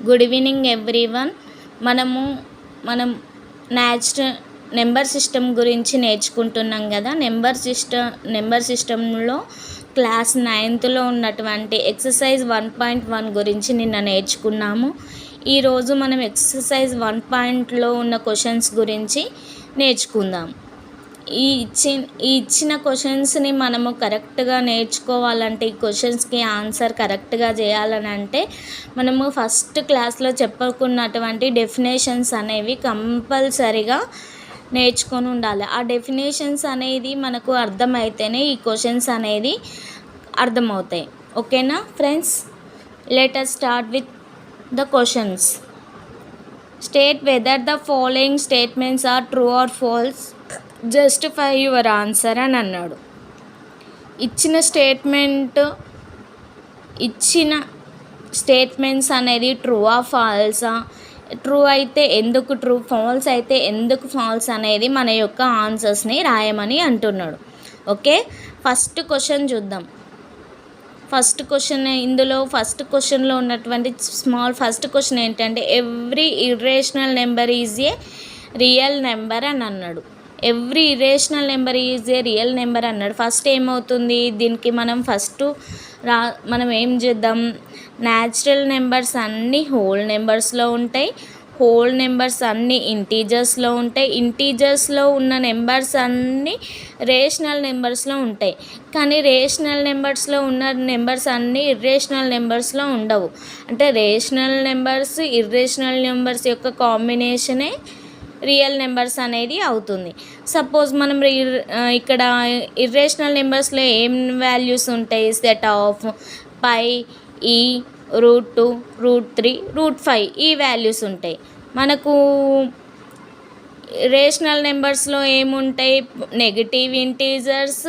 Good evening everyone. మనం number system గురించి నేర్చుకుంటున్నాం కదా. నెంబర్ సిస్టంలో క్లాస్ 9th ఉన్నటువంటి ఎక్సర్సైజ్ 1.1 గురించి నిన్న నేర్చుకున్నాము. ఈరోజు మనం ఎక్సర్సైజ్ 1.లో ఉన్న క్వశ్చన్స్ గురించి నేర్చుకుందాం. ఈ ఇచ్చిన క్వశ్చన్స్ని మనము కరెక్ట్గా నేర్చుకోవాలంటే, ఈ క్వశ్చన్స్కి ఆన్సర్ కరెక్ట్గా చేయాలని అంటే మనము ఫస్ట్ క్లాస్లో చెప్పుకున్నటువంటి డెఫినేషన్స్ అనేవి కంపల్సరీగా నేర్చుకొని ఉండాలి. ఆ డెఫినేషన్స్ అనేది మనకు అర్థమైతేనే ఈ క్వశ్చన్స్ అనేది అర్థమవుతాయి. ఓకేనా friends, let us start with the questions. State whether the following statements are true or false, justify your answer అని అన్నాడు. ఇచ్చిన స్టేట్మెంట్స్ అనేది ట్రూవా ఫాల్సా, ట్రూ అయితే ఎందుకు ట్రూ, ఫాల్స్ అయితే ఎందుకు ఫాల్స్ అనేది మన యొక్క ఆన్సర్స్ని రాయమని అంటున్నాడు. ఓకే, ఫస్ట్ క్వశ్చన్ చూద్దాం. ఫస్ట్ క్వశ్చన్లో ఉన్నటువంటి ఫస్ట్ క్వశ్చన్ ఏంటంటే every irrational number is a real number అని అన్నాడు. Every irrational number is a real number అన్నాడు. ఫస్ట్ ఏమవుతుంది, దీనికి మనం ఏం చేద్దాం, న్యాచురల్ నెంబర్స్ అన్నీ హోల్ నెంబర్స్లో ఉంటాయి, హోల్ నెంబర్స్ అన్నీ ఇంటీజర్స్లో ఉంటాయి, ఇంటీజర్స్లో ఉన్న నెంబర్స్ అన్నీ రేషనల్ నెంబర్స్లో ఉంటాయి. కానీ రేషనల్ నెంబర్స్లో ఉన్న నెంబర్స్ అన్నీ ఇర్రేషనల్ నెంబర్స్లో ఉండవు. అంటే రేషనల్ నెంబర్స్ ఇర్రేషనల్ నెంబర్స్ యొక్క కాంబినేషనే రియల్ నెంబర్స్ అనేది అవుతుంది. సపోజ్ మనం ఇక్కడ ఇర్రేషనల్ నెంబర్స్లో ఏం వాల్యూస్ ఉంటాయి, సెట్ ఆఫ్ పై, ఈ, √2, √3, √5 ఈ వాల్యూస్ ఉంటాయి. మనకు రేషనల్ నెంబర్స్లో ఏముంటాయి, నెగిటివ్ ఇంటీజర్స్,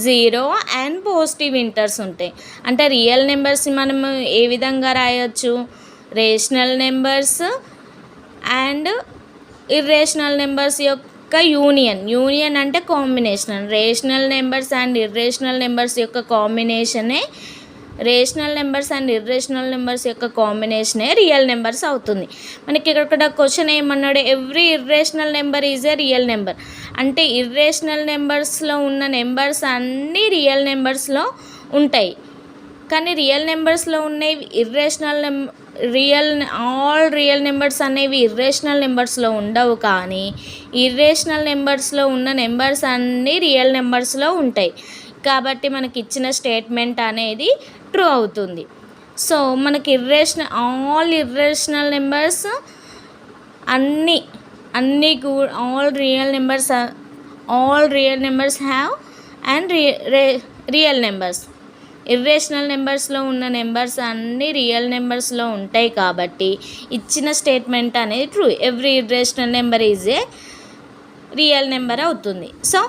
0 అండ్ పాజిటివ్ ఇంటర్స్ ఉంటాయి. అంటే రియల్ నెంబర్స్ మనం ఏ విధంగా రాయొచ్చు, rational numbers and irrational numbers యొక్క యూనియన్ అంటే combination. Rational numbers and irrational numbers యొక్క కాంబినేషనే రియల్ నెంబర్స్ అవుతుంది. మనకి ఇక్కడ క్వశ్చన్ ఏమన్నాడు, every irrational number is a real number. అంటే ఇర్రేషనల్ నెంబర్స్లో ఉన్న నెంబర్స్ అన్నీ రియల్ నెంబర్స్లో ఉంటాయి. కానీ రియల్ నెంబర్స్లో ఉన్నవి ఆల్ రియల్ నెంబర్స్ అనేవి ఇర్రేషనల్ నెంబర్స్లో ఉండవు. కానీ ఇర్రేషనల్ నెంబర్స్లో ఉన్న నెంబర్స్ అన్నీ రియల్ నెంబర్స్లో ఉంటాయి. కాబట్టి మనకి ఇచ్చిన స్టేట్మెంట్ అనేది ట్రూ అవుతుంది. సో మనకి all irrational numbers all real numbers have and real numbers. Irrational నెంబర్స్లో ఉన్న నెంబర్స్ అన్నీ రియల్ నెంబర్స్లో ఉంటాయి. కాబట్టి ఇచ్చిన స్టేట్మెంట్ అనేది true. Every irrational number is a real number అవుతుంది. సో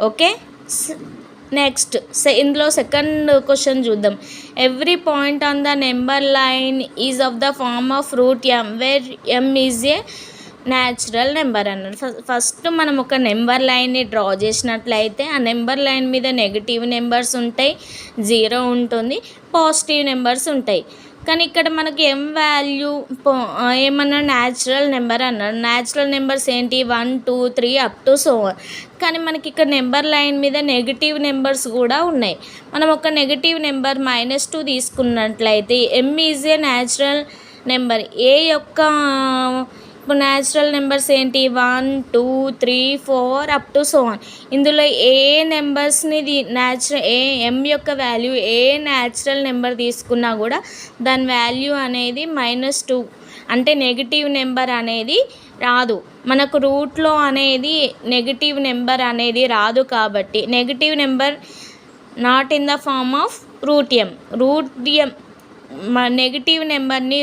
ఓకే, నెక్స్ట్ ఇందులో సెకండ్ క్వశ్చన్ చూద్దాం. Every point on the number line is of the form of √m where m is a natural number అన్నాడు. First మనం ఒక number లైన్ని draw చేసినట్లయితే ఆ number line మీద నెగిటివ్ నెంబర్స్ ఉంటాయి, 0 ఉంటుంది, పాజిటివ్ నెంబర్స్ ఉంటాయి. కానీ ఇక్కడ మనకి m వాల్యూ ఏమన్నా న్యాచురల్ నెంబర్ అన్నాడు. న్యాచురల్ నెంబర్స్ ఏంటి, 1, 2, 3 అప్ టు సో ఆన్. కానీ మనకి ఇక్కడ నెంబర్ లైన్ మీద నెగిటివ్ నెంబర్స్ కూడా ఉన్నాయి. మనం ఒక నెగిటివ్ నెంబర్ -2 తీసుకున్నట్లయితే m is a natural number. ఏ యొక్క ఇప్పుడు న్యాచురల్ నెంబర్స్ ఏంటి, 1, 2, 3, 4 అప్ టు సో ఆన్. ఇందులో ఏ నెంబర్స్ని m యొక్క వాల్యూ ఏ న్యాచురల్ నెంబర్ తీసుకున్నా కూడా దాని వాల్యూ అనేది -2 అంటే నెగిటివ్ నెంబర్ అనేది రాదు. మనకు రూట్లో అనేది నెగిటివ్ నెంబర్ అనేది రాదు. కాబట్టి negative number not in the form of √m. Negative నెంబర్ని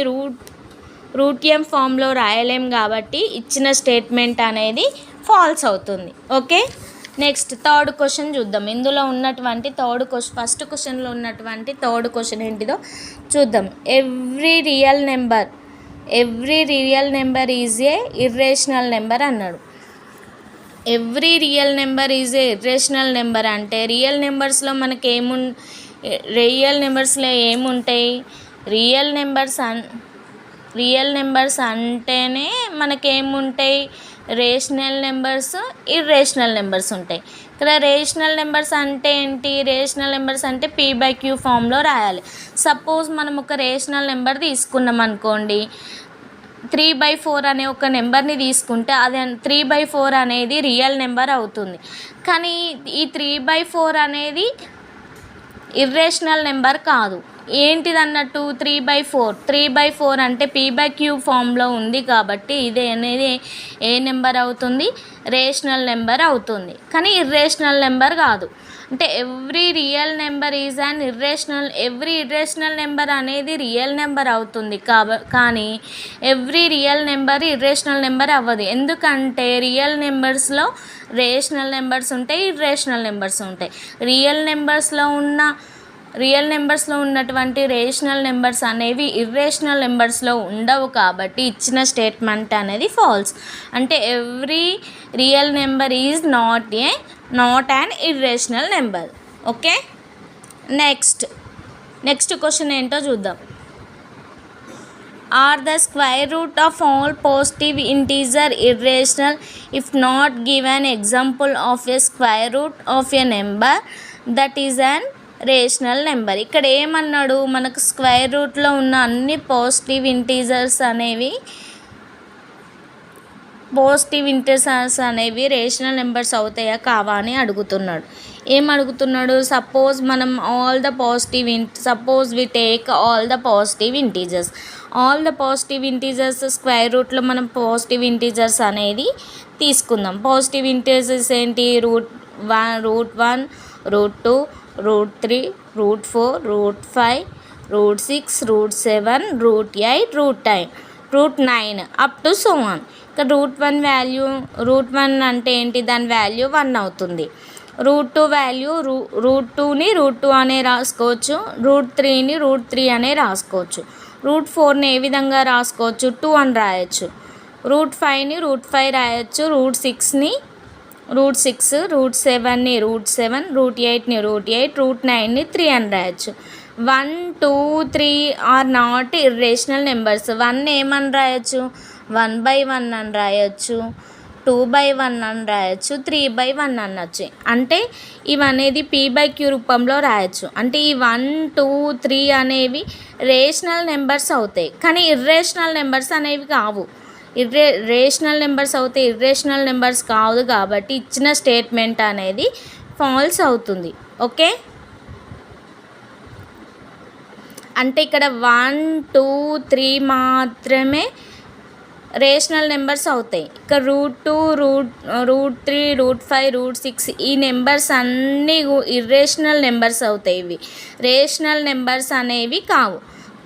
√m ఫామ్లో రాయలేం. కాబట్టి ఇచ్చిన స్టేట్మెంట్ అనేది ఫాల్స్ అవుతుంది. ఓకే, నెక్స్ట్ థర్డ్ క్వశ్చన్ చూద్దాం. ఇందులో ఉన్నటువంటి ఫస్ట్ క్వశ్చన్లో ఉన్నటువంటి థర్డ్ క్వశ్చన్ ఏంటిదో చూద్దాం. Every real number is a irrational number అన్నాడు. Every real number is a irrational number అంటే రియల్ నెంబర్స్లో ఏముంటాయి, రియల్ నెంబర్స్ రియల్ నెంబర్స్ అంటేనే మనకేముంటాయి, రేషనల్ నెంబర్స్, ఇర్రేషనల్ నెంబర్స్ ఉంటాయి. ఇక్కడ రేషనల్ నెంబర్స్ అంటే ఏంటి, రేషనల్ నెంబర్స్ అంటే p/q ఫామ్లో రాయాలి. సపోజ్ మనం ఒక రేషనల్ నెంబర్ తీసుకున్నాం అనుకోండి, 3/4 అనే ఒక నెంబర్ని తీసుకుంటే అది 3/4 అనేది రియల్ నెంబర్ అవుతుంది. కానీ ఈ 3/4 అనేది ఇర్రేషనల్ నెంబర్ కాదు. ఏంటిది అన్నట్టు, 3/4 అంటే p/q ఫామ్లో ఉంది కాబట్టి ఇది అనేది ఏ నెంబర్ అవుతుంది, రేషనల్ నెంబర్ అవుతుంది. కానీ ఇర్రేషనల్ నెంబర్ కాదు. అంటే ఎవ్రీ ఇర్రేషనల్ నెంబర్ అనేది రియల్ నెంబర్ అవుతుంది. కానీ every real number irrational number అవ్వదు. ఎందుకంటే రియల్ నెంబర్స్లో రేషనల్ నెంబర్స్ ఉంటాయి, ఇర్రేషనల్ నెంబర్స్ ఉంటాయి. రియల్ నెంబర్స్లో ఉన్నటువంటి రేషనల్ నెంబర్స్ అనేవి ఇర్రేషనల్ నెంబర్స్లో ఉండవు కాబట్టి ఇచ్చిన స్టేట్మెంట్ అనేది ఫాల్స్. అంటే every real number is not an irrational number. Okay, next question ఏంటో చూద్దాం. Are the square root of all positive integer irrational if not given example of a square root of a number that is an rational number? ఇక్కడ ఏమన్నాడు, మనకు square రూట్లో ఉన్న అన్ని positive integers అనేవి rational numbers అవుతాయా కావా అని అడుగుతున్నాడు. సపోజ్ మనం suppose we take all the positive integers square రూట్లో మనం పాజిటివ్ ఇంటీజర్స్ అనేది తీసుకుందాం. పాజిటివ్ ఇంటీజర్స్ ఏంటి, √1, √2, √3, √4, √5, √6, √7, √8, √9 అప్ టు సో ఆన్. ఇక్కడ √1 అంటే ఏంటి, దాని వాల్యూ 1 అవుతుంది. √2 వాల్యూ √2ని √2 అనే రాసుకోవచ్చు, √3ని √3 అనే రాసుకోవచ్చు. √4ని ఏ విధంగా రాసుకోవచ్చు, 2 అని రాయొచ్చు. √5ని √5 రాయొచ్చు, √6ని √6, √7ని √7, √8ని √8, √9ని 3 అని రాయొచ్చు. 1, 2, 3 ఆర్ నాట్ ఇర్రేషనల్ నెంబర్స్. 1 ఏమని రాయొచ్చు, 1/1 అని రాయొచ్చు, 2/1 అని రాయొచ్చు, 3/1 అనొచ్చు. అంటే ఇవనేది p/q రూపంలో రాయొచ్చు. అంటే ఈ 1, 2, 3 అనేవి రేషనల్ నెంబర్స్ అవుతాయి, కానీ ఇర్రేషనల్ నెంబర్స్ అనేవి కావు. రేషనల్ నెంబర్స్ అవుతే ఇర్రేషనల్ నెంబర్స్ కాదు కాబట్టి ఇచ్చిన స్టేట్మెంట్ అనేది ఫాల్స్ అవుతుంది. ఓకే, అంటే ఇక్కడ 1, 2, 3 మాత్రమే రేషనల్ నెంబర్స్ అవుతాయి. ఇక్కడ √2, √3, √5, √6 ఈ నెంబర్స్ అన్నీ ఇర్రేషనల్ నెంబర్స్ అవుతాయి. ఇవి రేషనల్ నెంబర్స్ అనేవి కావు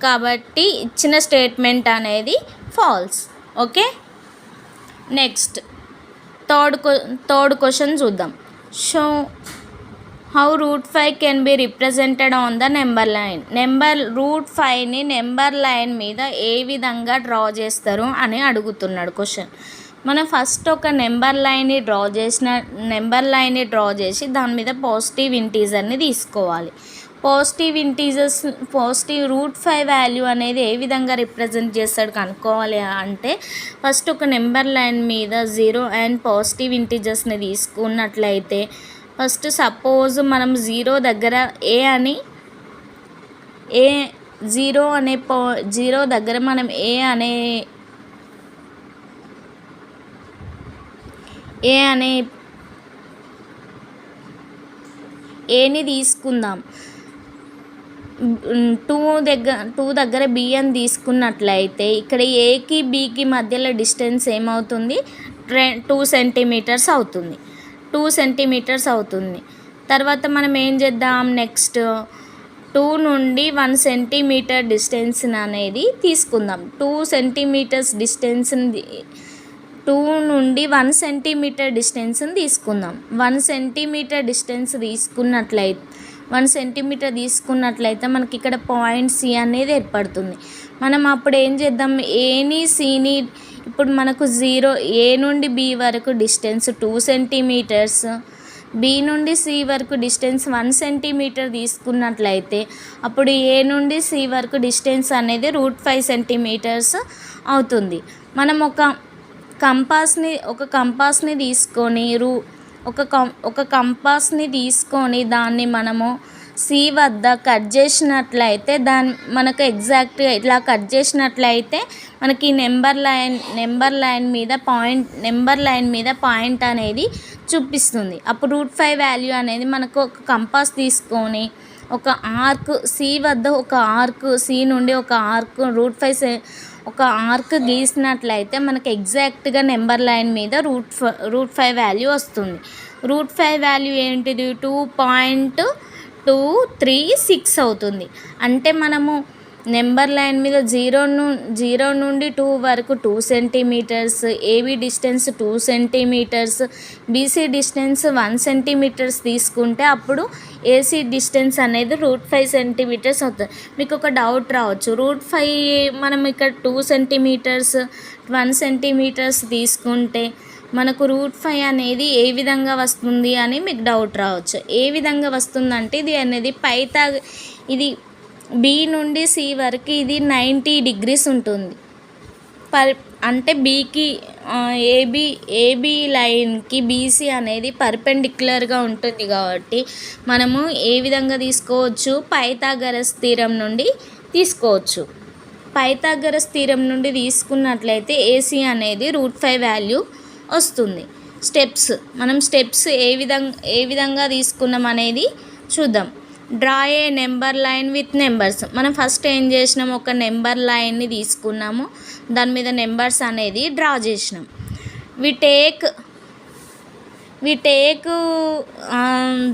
కాబట్టి ఇచ్చిన స్టేట్మెంట్ అనేది false. Okay, next third question చూద్దాం. Show how √5 can be represented on the number line. √5ని నెంబర్ లైన్ మీద ఏ విధంగా డ్రా చేస్తారు అని అడుగుతున్నాడు క్వశ్చన్. మనం ఫస్ట్ ఒక నెంబర్ లైన్ని డ్రా చేసి దాని మీద పాజిటివ్ ఇంటీజర్ని తీసుకోవాలి. పాజిటివ్ √5 వాల్యూ అనేది ఏ విధంగా రిప్రజెంట్ చేస్తాడు కనుక్కోవాలి అంటే ఫస్ట్ ఒక నెంబర్ లైన్ మీద 0 అండ్ పాజిటివ్ ఇంటీజర్స్ని తీసుకున్నట్లయితే ఫస్ట్ సపోజ్ మనం 0 దగ్గర జీరో దగ్గర మనం ఏని తీసుకుందాం. 2 దగ్గర బి అని తీసుకున్నట్లయితే ఇక్కడ ఏకి బికి మధ్యలో డిస్టెన్స్ ఏమవుతుంది, 2 సెంటీమీటర్స్ అవుతుంది. 2 సెంటీమీటర్స్ అవుతుంది. తర్వాత మనం ఏం చేద్దాం, నెక్స్ట్ 2 నుండి 1 సెంటీమీటర్ డిస్టెన్స్ అనేది తీసుకుందాం. 2 సెంటీమీటర్స్ డిస్టెన్స్ని 2 నుండి 1 సెంటీమీటర్ డిస్టెన్స్ని తీసుకుందాం. 1 సెంటీమీటర్ డిస్టెన్స్ తీసుకున్నట్లయితే మనకి ఇక్కడ పాయింట్ సి అనేది ఏర్పడుతుంది. మనం అప్పుడు ఏం చేద్దాం, ఏని సిని ఇప్పుడు మనకు 0 ఏ నుండి బి వరకు డిస్టెన్స్ 2 సెంటీమీటర్స్, బి నుండి సి వరకు డిస్టెన్స్ 1 సెంటీమీటర్ తీసుకున్నట్లయితే అప్పుడు ఏ నుండి సి వరకు డిస్టెన్స్ అనేది √5 సెంటీమీటర్స్ అవుతుంది. మనం ఒక కంపాస్ని తీసుకొని ఒక కంపాస్ని తీసుకొని దాన్ని మనము సి వద్ద కట్ చేసినట్లయితే మనకు ఎగ్జాక్ట్గా ఇట్లా కట్ చేసినట్లయితే మనకి నెంబర్ లైన్ మీద పాయింట్ అనేది చూపిస్తుంది. అప్పుడు √5 వాల్యూ అనేది మనకు ఒక కంపాస్ తీసుకొని ఒక ఆర్క్ సి వద్ద సి నుండి ఒక ఆర్క్ ఒక ఆర్క్ గీసినట్లయితే మనకు ఎగ్జాక్ట్గా నెంబర్ లైన్ మీద √5 వాల్యూ వస్తుంది. √5 వాల్యూ ఏంటిది 2.236 అవుతుంది. అంటే మనము నెంబర్ లైన్ మీద 0 నుండి 2 వరకు 2 centimetres, AB distance 2 centimetres, BC distance 1 centimetres తీసుకుంటే అప్పుడు ఏసీ డిస్టెన్స్ అనేది √5 సెంటీమీటర్స్ అవుతుంది. మీకు ఒక డౌట్ రావచ్చు, √5 మనం ఇక్కడ 2 సెంటీమీటర్స్ 1 సెంటీమీటర్స్ తీసుకుంటే మనకు √5 అనేది ఏ విధంగా వస్తుంది అని మీకు డౌట్ రావచ్చు. ఏ విధంగా వస్తుందంటే ఇది బి నుండి సి వరకు ఇది 90 డిగ్రీస్ ఉంటుంది. అంటే బీకి ఏబీ లైన్కి బీసీ అనేది పర్పెండిక్యులర్గా ఉంటుంది కాబట్టి మనము ఏ విధంగా తీసుకోవచ్చు, పైథాగరస్ థీరం నుండి తీసుకోవచ్చు. పైథాగరస్ థీరం నుండి తీసుకున్నట్లయితే ఏసీ అనేది √5 వాల్యూ వస్తుంది. మనం స్టెప్స్ ఏ విధంగా తీసుకున్నాం అనేది చూద్దాం. Draw A number line with numbers. మనం ఫస్ట్ ఏం చేసినాము, ఒక నెంబర్ లైన్ని తీసుకున్నాము, దాని మీద నెంబర్స్ అనేది డ్రా చేసినాం. వి టేక్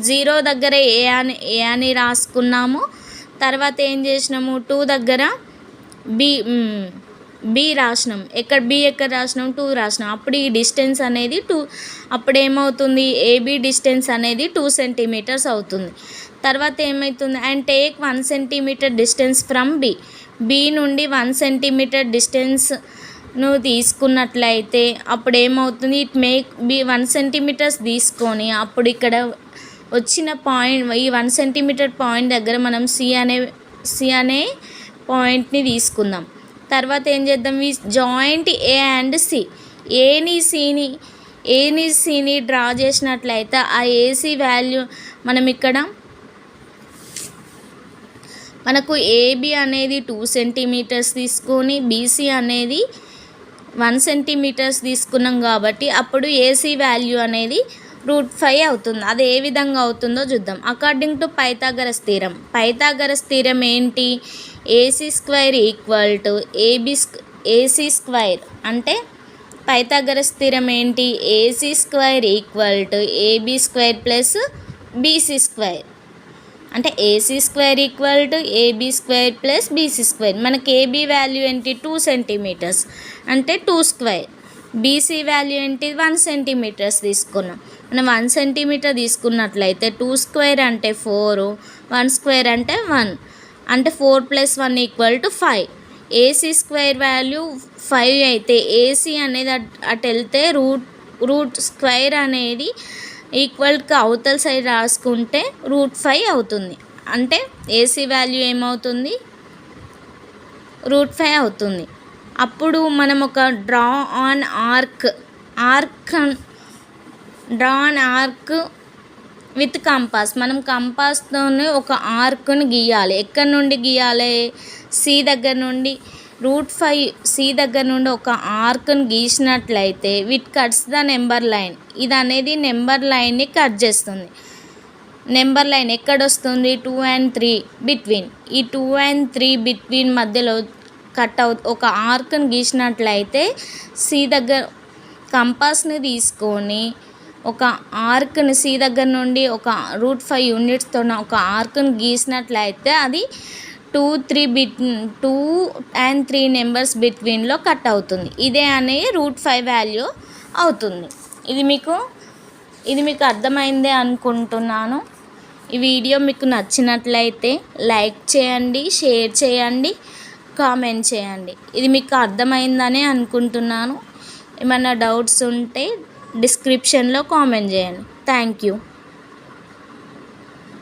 0 దగ్గర ఏ అని రాసుకున్నాము. తర్వాత ఏం చేసినాము, 2 దగ్గర బి రాసినాం. ఎక్కడ రాసినాం, 2 రాసినాం. అప్పుడు ఈ డిస్టెన్స్ అనేది 2, అప్పుడు ఏమవుతుంది, ఏబీ డిస్టెన్స్ అనేది 2 సెంటీమీటర్స్ అవుతుంది. తర్వాత ఏమవుతుంది, and take 1 centimetre distance from B నుండి 1 సెంటీమీటర్ డిస్టెన్స్ను తీసుకున్నట్లయితే అప్పుడు ఏమవుతుంది, బి 1 సెంటీమీటర్స్ తీసుకొని అప్పుడు ఇక్కడ వచ్చిన పాయింట్, ఈ 1 సెంటీమీటర్ పాయింట్ దగ్గర మనం సి అనే పాయింట్ని తీసుకుందాం. తర్వాత ఏం చేద్దాం, ఈ జాయింట్ ఏ అండ్ సి, ఏని సిని డ్రా చేసినట్లయితే ఆ ఏసీ వాల్యూ మనకు ఏబీ అనేది 2 సెంటీమీటర్స్ తీసుకొని బీసీ అనేది 1 సెంటీమీటర్స్ తీసుకున్నాం కాబట్టి అప్పుడు ఏసీ వాల్యూ అనేది √5 అవుతుంది. అది ఏ విధంగా అవుతుందో చూద్దాం. అకార్డింగ్ టు పైథాగరస్ థీరం ఏంటి, AC square equal to AC square. అంటే పైథాగరస్ థీరం ఏంటి, AC square equal to AB square plus BC square. అంటే AC square equal to AB square plus BC square. మనకి ఏబీ వాల్యూ ఏంటి 2 centimetres అంటే 2 square. BC value ఏంటి 1 centimetres తీసుకున్నాం. మనం 1 centimetre తీసుకున్నట్లయితే 2 స్క్వేర్ అంటే 4, 1 స్క్వేర్ అంటే 1, అంటే 4 + 1 = 5. ఏసీ స్క్వేర్ వాల్యూ 5 అయితే ఏసీ అనేది అటు వెళ్తే రూట్ స్క్వేర్ అనేది ఈక్వల్కి అవతల సైడ్ రాసుకుంటే √5 అవుతుంది. అంటే ఏసీ వాల్యూ ఏమవుతుంది, √5 అవుతుంది. అప్పుడు మనం ఒక draw on arc with compass. మనం కంపాస్తోనే ఒక ఆర్క్ని గీయాలి. ఎక్కడి నుండి గీయాలి, సి దగ్గర నుండి √5 దగ్గర నుండి ఒక ఆర్క్ని గీసినట్లయితే it cuts the number line. ఇది అనేది నెంబర్ లైన్ని కట్ చేస్తుంది. నెంబర్ లైన్ ఎక్కడొస్తుంది, 2 and 3 బిట్వీన్. ఈ 2 and 3 బిట్వీన్ మధ్యలో ఒక ఆర్క్ని గీసినట్లయితే సి దగ్గర కంపాస్ని తీసుకొని ఒక ఆర్క్ని సి దగ్గర నుండి ఒక √5 యూనిట్స్తో ఒక ఆర్క్ని గీసినట్లయితే అది 2 and 3 నెంబర్స్ బిట్వీన్లో కట్ అవుతుంది. ఇదే అనే √5 వాల్యూ అవుతుంది. ఇది మీకు అర్థమైందే అనుకుంటున్నాను. ఈ వీడియో మీకు నచ్చినట్లయితే లైక్ చేయండి, షేర్ చేయండి, కామెంట్ చేయండి. ఇది మీకు అర్థమైందనే అనుకుంటున్నాను. ఏమైనా డౌట్స్ ఉంటే డిస్క్రిప్షన్లో కామెంట్ చేయండి. Thank you.